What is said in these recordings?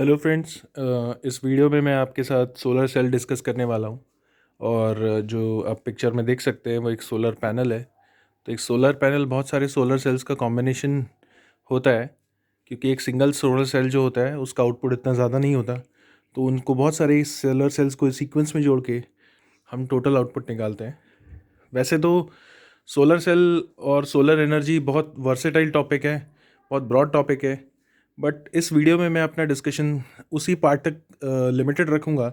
Hello friends, इस video में मैं आपके साथ सोलर सेल डिस्कस करने वाला हूँ। और जो आप पिक्चर में देख सकते हैं वो एक सोलर पैनल है। तो एक सोलर पैनल बहुत सारे सोलर सेल्स का कॉम्बिनेशन होता है, क्योंकि एक सिंगल सोलर सेल जो होता है उसका आउटपुट इतना ज़्यादा नहीं होता। तो उनको बहुत सारे सोलर सेल्स को सीक्वेंस में जोड़ के हम टोटल आउटपुट निकालते हैं। वैसे तो सोलर सेल और सोलर एनर्जी बहुत वर्सेटाइल टॉपिक है, बहुत ब्रॉड टॉपिक है। बट इस वीडियो में मैं अपना डिस्कशन उसी पार्ट तक लिमिटेड रखूँगा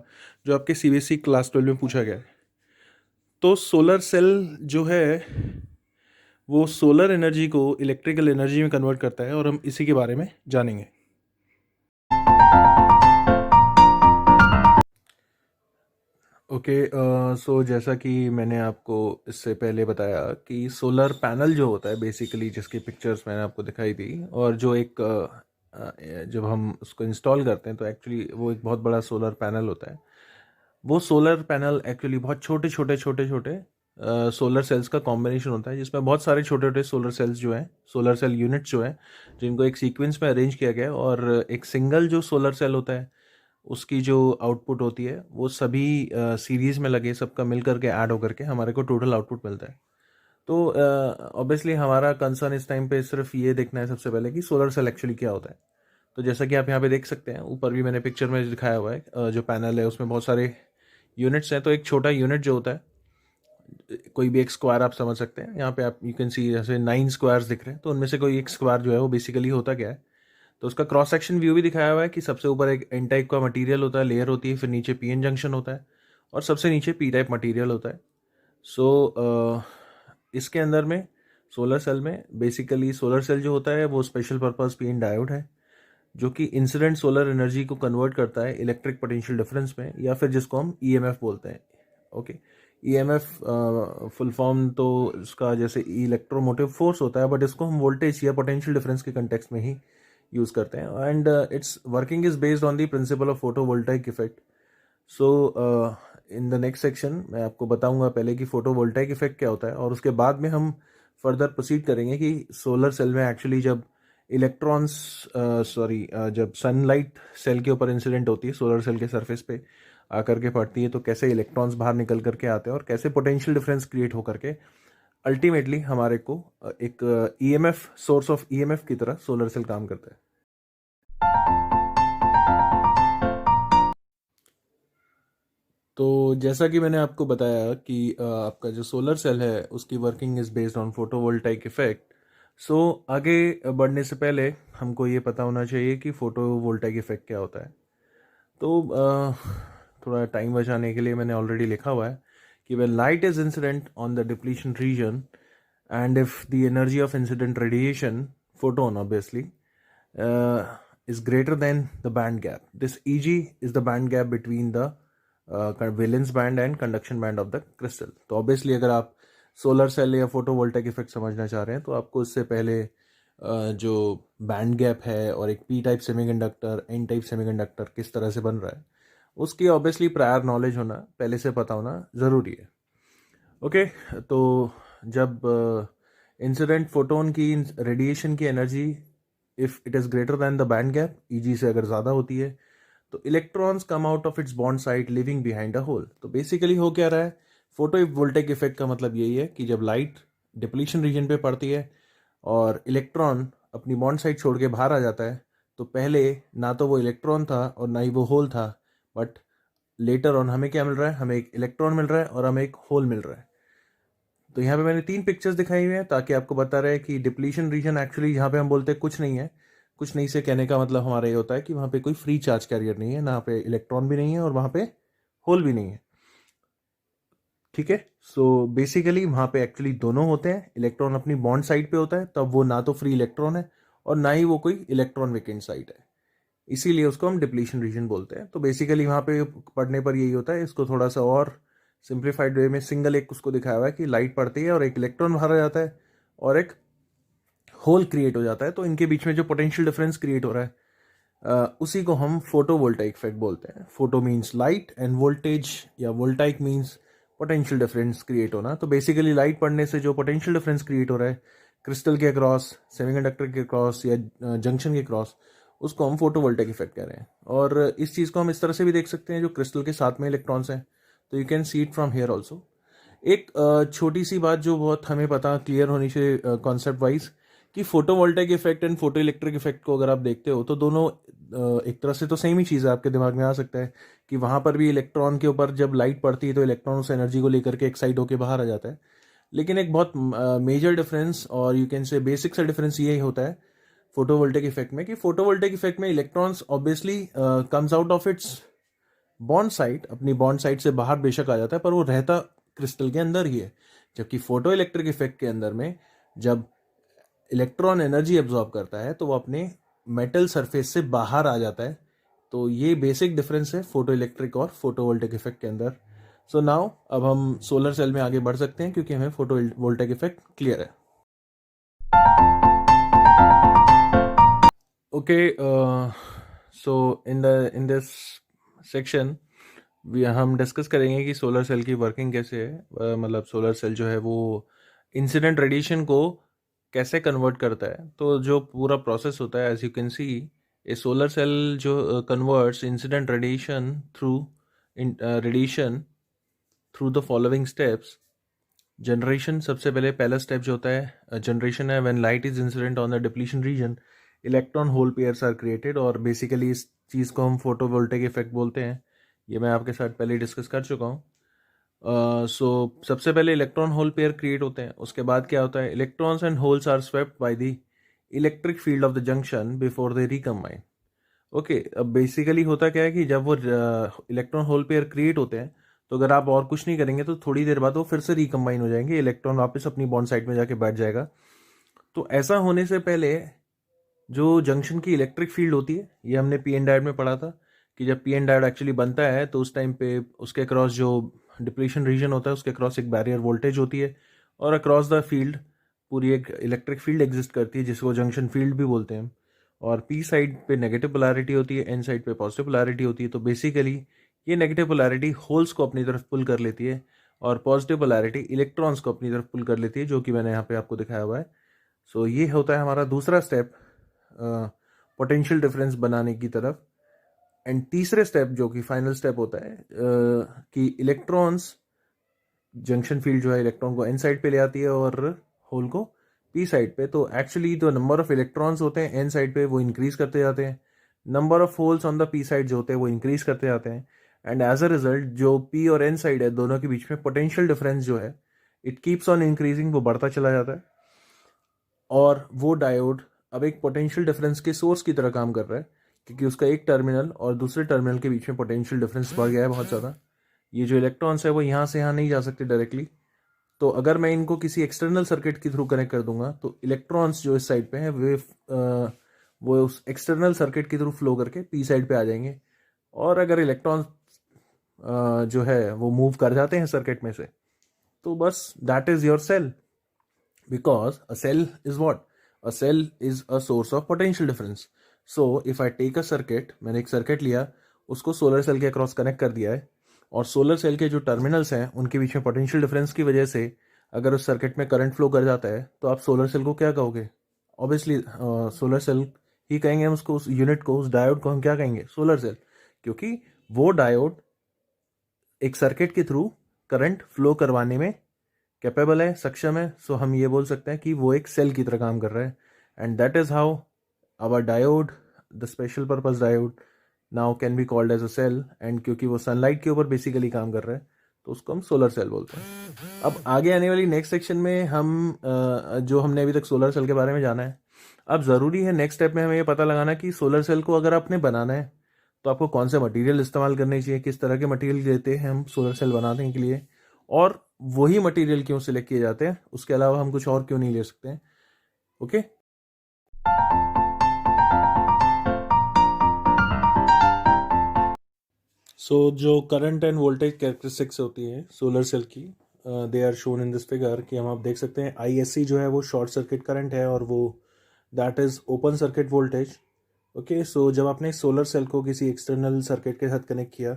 जो आपके सीबीएसई क्लास 12 में पूछा गया है। तो सोलर सेल जो है वो सोलर एनर्जी को इलेक्ट्रिकल एनर्जी में कन्वर्ट करता है, और हम इसी के बारे में जानेंगे। ओके, सो जैसा कि मैंने आपको इससे पहले बताया कि सोलर पैनल जो होता है बेसिकली, जिसकी पिक्चर्स मैंने आपको दिखाई थी, और जो एक जब हम उसको इंस्टॉल करते हैं तो एक्चुअली वो एक बहुत बड़ा सोलर पैनल होता है। वो सोलर पैनल एक्चुअली बहुत छोटे छोटे छोटे छोटे सोलर सेल्स का कॉम्बिनेशन होता है, जिसमें बहुत सारे छोटे छोटे सोलर सेल्स जो हैं, सोलर सेल यूनिट्स जो हैं, जिनको एक सीक्वेंस में अरेंज किया गया है। और एक सिंगल जो सोलर सेल होता है उसकी जो आउटपुट होती है वो सभी सीरीज़ में लगे सबका मिल करके ऐड होकर के हमारे को टोटल आउटपुट मिलता है। तो ऑब्वियसली हमारा कंसर्न इस टाइम पे सिर्फ ये देखना है सबसे पहले कि सोलर सेल एक्चुअली क्या होता है। तो जैसा कि आप यहाँ पे देख सकते हैं, ऊपर भी मैंने पिक्चर में दिखाया हुआ है, जो पैनल है उसमें बहुत सारे यूनिट्स हैं। तो एक छोटा यूनिट जो होता है, कोई भी एक स्क्वायर आप समझ सकते हैं, यहाँ पे आप यू कैन सी जैसे 9 स्क्वायर्स दिख रहे हैं, तो उनमें से कोई एक स्क्वायर जो है वो बेसिकली होता क्या है। तो उसका क्रॉस सेक्शन व्यू भी दिखाया हुआ है कि सबसे ऊपर एक एन टाइप का मटेरियल होता है, लेयर होती है, फिर नीचे पीएन जंक्शन होता है, और सबसे नीचे पी टाइप मटेरियल होता है। सो इसके अंदर में सोलर सेल में बेसिकली सोलर सेल जो होता है वो स्पेशल पर्पस पीएन डायोड है, जो कि इंसिडेंट सोलर एनर्जी को कन्वर्ट करता है इलेक्ट्रिक पोटेंशियल डिफरेंस में, या फिर जिसको हम ईएमएफ बोलते हैं। ओके, ईएमएफ फुल फॉर्म तो इसका जैसे इलेक्ट्रोमोटिव फोर्स होता है, बट इसको हम वोल्टेज या पोटेंशियल डिफरेंस के कंटेक्स्ट में ही यूज़ करते हैं। And it's working is based on the principle of photovoltaic effect. So in the next section मैं आपको बताऊंगा पहले कि फोटोवोल्टाइक इफेक्ट क्या होता है, और उसके बाद में हम फर्दर प्रोसीड करेंगे कि सोलर सेल में एक्चुअली जब इलेक्ट्रॉन्स जब सनलाइट सेल के ऊपर इंसिडेंट होती है, सोलर सेल के सरफेस पे आकर के पड़ती है, तो कैसे इलेक्ट्रॉन्स बाहर निकल करके आते हैं और कैसे पोटेंशियल डिफरेंस क्रिएट होकर के अल्टीमेटली हमारे को एक ईएमएफ सोर्स ऑफ ईएमएफ की तरह सोलर सेल काम करता है। तो जैसा कि मैंने आपको बताया कि आपका जो सोलर सेल है उसकी working is based on photovoltaic effect. So आगे बढ़ने से पहले हमको ये पता होना चाहिए कि फोटोवोल्टाइक इफेक्ट क्या होता है। तो थोड़ा टाइम बचाने के लिए मैंने ऑलरेडी लिखा हुआ है कि when light is incident on the depletion region, and if the energy of incident radiation, photon obviously, uh, is greater than the band gap. This Eg is the band gap between the valence band and conduction band of the crystal. तो obviously अगर आप solar cell या photovoltaic effect समझना चाह रहे हैं तो आपको इससे पहले जो बैंड गैप है और एक P type semiconductor, N type semiconductor किस तरह से बन रहा है, उसकी ऑब्वियसली प्रायर नॉलेज होना, पहले से पता होना ज़रूरी है। ओके, तो जब इंसिडेंट फोटोन की रेडिएशन की energy if it is greater than the band gap, E G से अगर ज़्यादा होती है, तो electrons come out of its bond site leaving behind a hole. तो बेसिकली हो क्या रहा है, फोटो वोल्टेक इफेक्ट का मतलब यही है कि जब लाइट डिप्लीशन रीजन पे पड़ती है और इलेक्ट्रॉन अपनी बॉन्ड साइड छोड़ के बाहर आ जाता है, तो पहले ना तो वो इलेक्ट्रॉन था और ना ही वो होल था, बट लेटर ऑन हमें क्या मिल रहा है, हमें एक इलेक्ट्रॉन मिल रहा है और हमें एक होल मिल रहा है। तो यहाँ पे मैंने 3 पिक्चर्स दिखाई हुई हैं ताकि आपको बता रहे हैं कि डिप्लीशन रीजन एक्चुअली जहाँ पे हम बोलते हैं कुछ नहीं है, कुछ नहीं से कहने का मतलब हमारा ये होता है कि वहाँ पे कोई फ्री चार्ज कैरियर नहीं है, ना पे इलेक्ट्रॉन भी नहीं है और वहाँ पे होल भी नहीं है। ठीक है, सो बेसिकली वहाँ पे एक्चुअली दोनों होते हैं। इलेक्ट्रॉन अपनी बॉन्ड साइड पे होता है, तब वो ना तो फ्री इलेक्ट्रॉन है और ना ही वो कोई इलेक्ट्रॉन वेकेंट साइड है, इसीलिए उसको हम डिप्लीशन रीजन बोलते हैं। तो बेसिकली वहाँ पे पढ़ने पर यही होता है। इसको थोड़ा सा और सिंप्लीफाइड वे में सिंगल एक उसको दिखाया हुआ है कि लाइट पड़ती है और एक इलेक्ट्रॉन बाहर आ जाता है और एक होल क्रिएट हो जाता है, तो इनके बीच में जो पोटेंशियल डिफरेंस क्रिएट हो रहा है उसी को हम फोटोवोल्टाइक इफेक्ट बोलते हैं। Photo means light and voltage या voltaic means potential difference create होना। तो बेसिकली लाइट पड़ने से जो पोटेंशियल डिफरेंस क्रिएट हो रहा है क्रिस्टल के अक्रॉस, सेमीकंडक्टर के अक्रॉस या जंक्शन के अक्रॉस, उसको हम फोटोवोल्टेइक इफेक्ट कह रहे हैं। और इस चीज़ को हम इस तरह से भी देख सकते हैं, जो क्रिस्टल के साथ में इलेक्ट्रॉन्स हैं, तो you can see it from here also. एक छोटी सी बात जो बहुत हमें पता क्लियर होनी चाहिए कॉन्सेप्ट वाइज, कि photovoltaic effect and photo electric effect को अगर आप देखते हो तो दोनों एक तरह से तो सेम ही चीज़ है। आपके दिमाग में आ सकता है कि वहाँ पर भी इलेक्ट्रॉन के ऊपर जब लाइट पड़ती है तो इलेक्ट्रॉन उस एनर्जी को लेकर के एक्साइट होकर बाहर आ जाता है। लेकिन एक बहुत मेजर डिफरेंस और यू कैन से बेसिक सा डिफरेंस ये होता है फोटोवोल्टेइक इफेक्ट में, कि फोटोवोल्टेइक इफेक्ट में electrons obviously comes out of its bond site, अपनी बॉन्ड साइट से बाहर बेशक आ जाता है, पर वो रहता क्रिस्टल के अंदर ही है। जबकि फोटो इलेक्ट्रिक इफेक्ट के अंदर में जब इलेक्ट्रॉन एनर्जी एब्जॉर्ब करता है तो वो अपने मेटल सरफेस से बाहर आ जाता है। तो ये बेसिक डिफरेंस है फोटो इलेक्ट्रिक और फोटोवोल्टेइक इफेक्ट के अंदर। सो नाउ अब हम सोलर सेल में आगे बढ़ सकते हैं, क्योंकि हमें फोटोवोल्टेइक इफेक्ट क्लियर है। Okay, so in this section हम डिस्कस करेंगे कि सोलर सेल की वर्किंग कैसे है। मतलब सोलर सेल जो है वो इंसिडेंट रेडिएशन को कैसे कन्वर्ट करता है। तो जो पूरा प्रोसेस होता है, as you can see, a solar cell जो converts incident radiation through the following steps. Generation, सबसे पहला स्टेप जो होता है जनरेशन है। When light is incident on the depletion region, electron hole pairs are created, और बेसिकली इस चीज़ को हम फोटोवोल्टेइक इफेक्ट बोलते हैं। ये मैं आपके साथ पहले डिस्कस कर चुका हूँ। सबसे पहले इलेक्ट्रॉन होल पेयर क्रिएट होते हैं। उसके बाद क्या होता है, electrons and holes are swept by the electric field of the junction before they recombine. Okay, अब बेसिकली होता क्या है कि जब वो इलेक्ट्रॉन होल पेयर क्रिएट होते हैं, तो अगर आप और कुछ नहीं करेंगे तो थोड़ी देर बाद वो फिर से रिकम्बाइन हो जाएंगे, इलेक्ट्रॉन वापस अपनी बॉन्ड साइड में जाके बैठ जाएगा। तो ऐसा होने से पहले जो जंक्शन की इलेक्ट्रिक फील्ड होती है, ये हमने पी एन डायोड में पढ़ा था कि जब पी एन डायोड एक्चुअली बनता है तो उस टाइम पे उसके अक्रॉस जो डिप्लीशन रीजन होता है उसके अक्रॉस एक बैरियर वोल्टेज होती है, और अक्रॉस द फील्ड पूरी एक इलेक्ट्रिक फील्ड एग्जिस्ट करती है जिसको जंक्शन फील्ड भी बोलते हैं। और पी साइड पे नेगेटिव पोलैरिटी होती है, एन साइड पे पॉजिटिव पोलैरिटी होती है। तो बेसिकली ये नेगेटिव पोलैरिटी होल्स को अपनी तरफ पुल कर लेती है, और पॉजिटिव पोलैरिटी इलेक्ट्रॉन्स को अपनी तरफ पुल कर लेती है, जो कि मैंने यहाँ पे आपको दिखाया हुआ है। सो ये होता है हमारा दूसरा स्टेप पोटेंशियल डिफरेंस बनाने की तरफ। एंड तीसरे स्टेप जो कि फाइनल स्टेप होता है कि इलेक्ट्रॉन्स, जंक्शन फील्ड जो है इलेक्ट्रॉन को एन साइड पे ले आती है और होल को पी साइड पे। तो एक्चुअली जो नंबर ऑफ इलेक्ट्रॉन्स होते हैं एन साइड पे वो इंक्रीज करते जाते हैं, number of holes on the P side जो होते हैं वो इंक्रीज करते जाते हैं। एंड एज अ रिजल्ट जो पी और एन साइड है दोनों के बीच में पोटेंशियल डिफरेंस जो है इट कीप्स ऑन इंक्रीजिंग, वो बढ़ता चला जाता है। और वो डायोड अब एक पोटेंशियल डिफरेंस के सोर्स की तरह काम कर रहा है, क्योंकि उसका एक टर्मिनल और दूसरे टर्मिनल के बीच में पोटेंशियल डिफरेंस बढ़ गया है बहुत ज़्यादा। ये जो इलेक्ट्रॉन्स है वो यहाँ से यहाँ नहीं जा सकते डायरेक्टली। तो अगर मैं इनको किसी एक्सटर्नल सर्किट के थ्रू कनेक्ट कर दूंगा तो इलेक्ट्रॉन्स जो इस साइड पे हैं वो उस एक्सटर्नल सर्किट के थ्रू फ्लो करके पी साइड पे आ जाएंगे। और अगर इलेक्ट्रॉन्स जो है वो मूव कर जाते हैं सर्किट में से, तो बस that is your cell. Because a cell is what? A cell is a source of potential difference. So if I take a circuit, मैंने एक सर्किट लिया, उसको सोलर सेल के अक्रॉस कनेक्ट कर दिया है, और सोलर सेल के जो टर्मिनल्स हैं उनके बीच में पोटेंशियल डिफरेंस की वजह से अगर उस सर्किट में करंट फ्लो कर जाता है, तो आप सोलर सेल को क्या कहोगे? ऑब्वियसली सोलर सेल ही कहेंगे हम उसको, उस यूनिट को, उस डायोड को हम क्या कहेंगे? Solar cell. क्योंकि वो डायोड एक सर्किट के थ्रू करंट फ्लो करवाने में कैपेबल है, सक्षम है। सो हम ये बोल सकते हैं कि वो एक सेल की तरह काम कर रहा है। And that is how our diode, the special purpose diode, now can be called as a cell. And क्योंकि वो सनलाइट के ऊपर बेसिकली काम कर रहा है तो उसको हम सोलर सेल बोलते हैं। अब आगे आने वाली नेक्स्ट सेक्शन में हम जो हमने अभी तक सोलर सेल के बारे में जाना है, अब ज़रूरी है नेक्स्ट स्टेप में हमें ये पता लगाना कि सोलर सेल को अगर आपने बनाना है तो आपको कौन से मटेरियल इस्तेमाल करने चाहिए, किस तरह के मटेरियल लेते हैं हम सोलर सेल बनाने के लिए, और वही मटेरियल क्यों सिलेक्ट किए जाते हैं, उसके अलावा हम कुछ और क्यों नहीं ले सकते हैं। ओके, सो जो करंट एंड वोल्टेज कैरेक्टरिस्टिक्स होती है सोलर सेल की, they are shown in this figure. कि हम आप देख सकते हैं ISC जो है वो शॉर्ट सर्किट करंट है, और वो that is open circuit voltage. Okay, so जब आपने सोलर सेल को किसी एक्सटर्नल सर्किट के साथ कनेक्ट किया,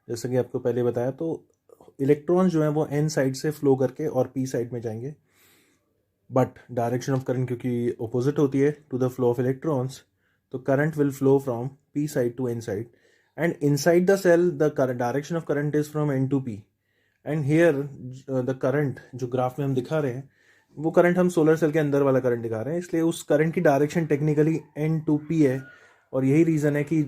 जैसे कि आपको पहले बताया, तो इलेक्ट्रॉन्स जो है वो एन साइड से फ्लो करके और पी साइड में जाएंगे। बट डायरेक्शन ऑफ करंट क्योंकि अपोजिट होती है to the flow of electrons, तो current will flow from P side to N side, and inside the cell the direction of current is from N to P. And here the current जो graph में हम दिखा रहे हैं वो current हम solar cell के अंदर वाला करंट दिखा रहे हैं, इसलिए उस करंट की direction technically N to P है। और यही रीज़न है कि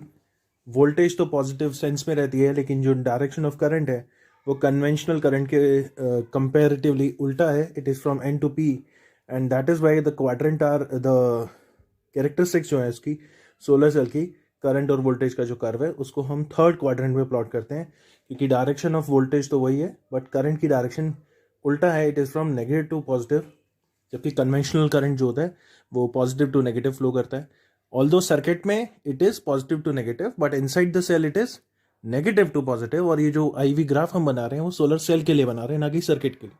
वोल्टेज तो पॉजिटिव सेंस में रहती है, लेकिन जो डायरेक्शन ऑफ करंट है वो कन्वेंशनल करंट के कंपेरेटिवली उल्टा है, it is from N to P. And that is why the quadrant are the characteristics जो है इसकी सोलर सेल की करंट और वोल्टेज का जो कर्व है उसको हम थर्ड क्वाड्रेंट में प्लॉट करते हैं, क्योंकि डायरेक्शन ऑफ वोल्टेज तो वही है बट करंट की डायरेक्शन उल्टा है, it is from negative to positive, जबकि कन्वेंशनल करंट जो होता है वो पॉजिटिव टू नेगेटिव फ्लो करता है। ऑल्दो सर्किट में it is positive to negative, but inside the cell it is negative to positive. और ये जो IV ग्राफ हम बना रहे हैं वो सोलर सेल के लिए बना रहे हैं, ना कि सर्किट के लिए।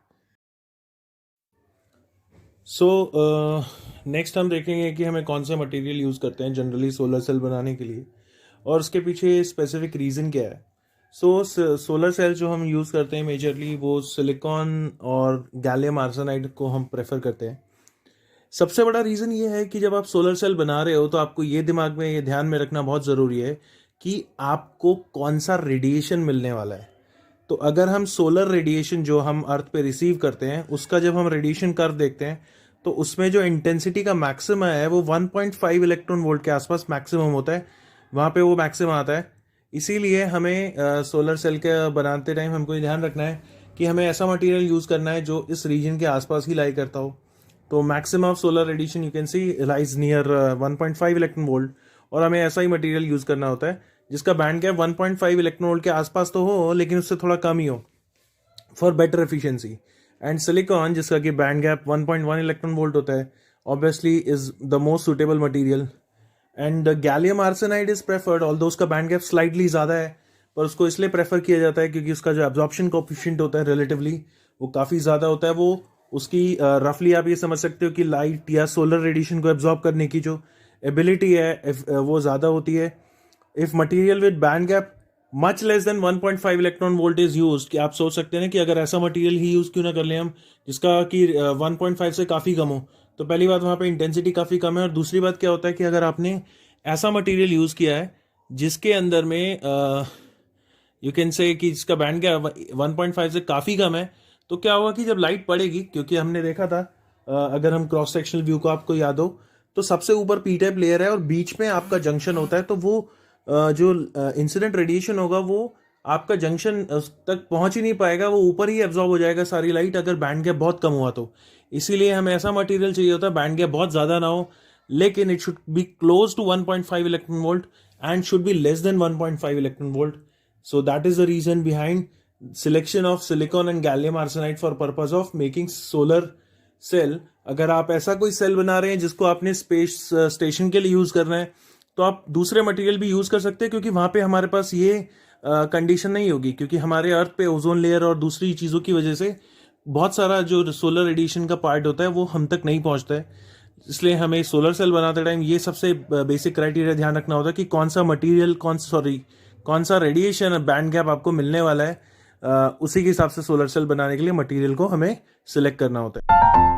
सो नेक्स्ट हम देखेंगे कि हमें कौन सा मटेरियल यूज़ करते हैं जनरली सोलर सेल बनाने के लिए, और उसके पीछे स्पेसिफिक रीज़न क्या है। सोलर सेल जो हम यूज़ करते हैं मेजरली वो सिलिकॉन और गैलियम आर्सेनाइड को हम प्रेफर करते हैं। सबसे बड़ा रीज़न ये है कि जब आप सोलर सेल बना रहे हो तो आपको ये दिमाग में ये ध्यान में रखना बहुत ज़रूरी है कि आपको कौन सा रेडिएशन मिलने वाला है। तो अगर हम सोलर रेडिएशन जो हम अर्थ पे रिसीव करते हैं उसका जब हम रेडिएशन कर्व देखते हैं तो उसमें जो इंटेंसिटी का मैक्सिमम है वो 1.5 इलेक्ट्रॉन वोल्ट के आसपास मैक्सिमम होता है, वहाँ पे वो मैक्सिमम आता है। इसीलिए हमें सोलर सेल के बनाते टाइम हमको ये ध्यान रखना है कि हमें ऐसा मटेरियल यूज़ करना है जो इस रीजन के आसपास ही लाई करता हो। तो maximum of solar radiation you can see lies near 1.5 electron volt, और हमें ऐसा ही मटेरियल यूज़ करना होता है जिसका बैंड गैप 1.5 इलेक्ट्रॉन वोल्ट के आसपास तो हो लेकिन उससे थोड़ा कम ही हो for better efficiency. And silicon जिसका कि बैंड गैप 1.1 इलेक्ट्रॉन वोल्ट होता है obviously is the most suitable material. And gallium arsenide is preferred, although उसका बैंड गैप स्लाइटली ज़्यादा है, पर उसको इसलिए प्रेफर किया जाता है क्योंकि उसका जो एब्जॉर्प्शन कोएफिशिएंट होता है रिलेटिवली वो काफ़ी ज़्यादा होता है। वो उसकी रफली आप ये समझ सकते हो कि लाइट या सोलर रेडिएशन को एब्जॉर्ब करने की जो एबिलिटी है वो ज़्यादा होती है। If material with band gap much less than 1.5 electron volt is use, कि आप सोच सकते हैं कि अगर ऐसा मटेरियल ही यूज़ क्यों ना कर लें हम जिसका कि 1.5 से काफ़ी कम हो। तो पहली बात वहाँ पे इंटेंसिटी काफ़ी कम है, और दूसरी बात क्या होता है कि अगर आपने ऐसा मटेरियल यूज़ किया है जिसके अंदर में यू कैन से कि जिसका बैंड गैप 1.5 से काफ़ी कम है, तो क्या होगा कि जब लाइट पड़ेगी, क्योंकि हमने देखा था अगर हम क्रॉस सेक्शनल व्यू को आपको याद हो तो सबसे ऊपर पी टाइप लेयर है और बीच में आपका जंक्शन होता है, तो वो जो इंसिडेंट रेडिएशन होगा वो आपका जंक्शन तक पहुंच ही नहीं पाएगा, वो ऊपर ही एब्जॉर्ब हो जाएगा सारी लाइट अगर बैंड गैप बहुत कम हुआ तो। इसीलिए हमें ऐसा मटेरियल चाहिए होता है बैंड गैप बहुत ज़्यादा ना हो, लेकिन it should be close to 1.5 electron volt and should be less than 1.5 electron volt. So that is the reason behind selection of silicon and gallium arsenide for purpose of making solar cell. अगर आप ऐसा कोई cell बना रहे हैं जिसको आपने space station के लिए यूज़ करना है तो आप दूसरे मटेरियल भी यूज़ कर सकते हैं, क्योंकि वहाँ पे हमारे पास ये कंडीशन नहीं होगी, क्योंकि हमारे अर्थ पे ओजोन लेयर और दूसरी चीज़ों की वजह से बहुत सारा जो सोलर रेडिएशन का पार्ट होता है वो हम तक नहीं पहुँचता है। इसलिए हमें सोलर सेल बनाते टाइम ये सबसे बेसिक क्राइटेरिया ध्यान रखना होता है कि कौन सा मटीरियल कौन सा रेडिएशन बैंड गैप आपको मिलने वाला है, उसी के हिसाब से सोलर सेल बनाने के लिए मटीरियल को हमें सिलेक्ट करना होता है।